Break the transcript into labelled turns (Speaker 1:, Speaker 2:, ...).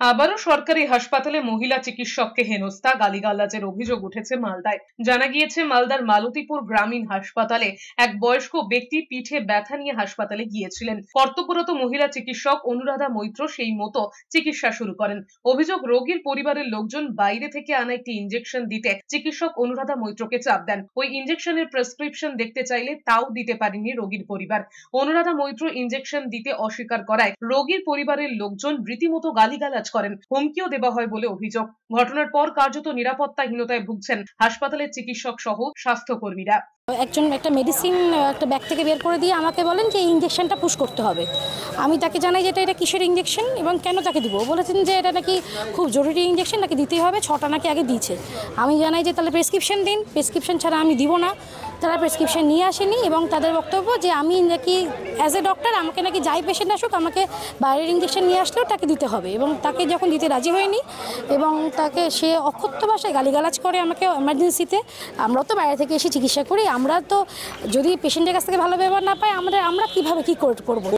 Speaker 1: আবারও সরকারি হাসপাতালে মহিলা চিকিৎসককে হেনস্থা গালিগালাজের অভিযোগ উঠেছে মালদায়। জানা গিয়েছে মালদার মালতীপুর গ্রামীণ হাসপাতালে এক বয়স্ক ব্যক্তি পিঠে ব্যথা নিয়ে হাসপাতালে গিয়েছিলেন। কর্তব্যরত মহিলা চিকিৎসক অনুরাধা মৈত্র সেই মতো চিকিৎসা শুরু করেন। অভিযোগ, রোগীর পরিবারের লোকজন বাইরে থেকে আনা একটি ইঞ্জেকশন দিতে চিকিৎসক অনুরাধা মৈত্রকে চাপ দেন। ওই ইঞ্জেকশনের প্রেসক্রিপশন দেখতে চাইলে তাও দিতে পারেনি রোগীর পরিবার। অনুরাধা মৈত্র ইঞ্জেকশন দিতে অস্বীকার করায় রোগীর পরিবারের লোকজন রীতিমতো গালিগালাজ করেন, হুমকিও দেওয়া হয় বলে অভিযোগ। ঘটনার পর কার্যত নিরাপত্তাহীনতায় ভুগছেন হাসপাতালের চিকিৎসক সহ স্বাস্থ্যকর্মীরা।
Speaker 2: একজন একটা মেডিসিন একটা ব্যাগ থেকে বের করে দিয়ে আমাকে বলেন যে এই ইঞ্জেকশনটা পুশ করতে হবে। আমি তাকে জানাই যে এটা কিসের ইঞ্জেকশন এবং কেন তাকে দিব। বলেছেন যে এটা নাকি খুব জরুরি ইঞ্জেকশন, নাকি দিতেই হবে, 6টা নাকি আগে দিয়েছে। আমি জানাই যে তাহলে প্রেসক্রিপশন দিন, প্রেসক্রিপশন ছাড়া আমি দিব না। তারা প্রেসক্রিপশন নিয়ে আসেনি এবং তাদের বক্তব্য যে আমি নাকি অ্যাজ এ ডক্টর আমাকে নাকি যাই পেশেন্ট আসুক আমাকে বাইরের ইঞ্জেকশন নিয়ে আসলেও তাকে দিতে হবে, এবং তাকে যখন দিতে রাজি হয়নি এবং তাকে সে অকথ্য ভাষায় গালিগালাজ করে আমাকে এমার্জেন্সিতে। আমরাও তো বাইরে থেকে এসে চিকিৎসা করি, আমরা তো যদি পেশেন্টের কাছ থেকে ভালো ব্যবহার না পাই আমরা কীভাবে কী করবো।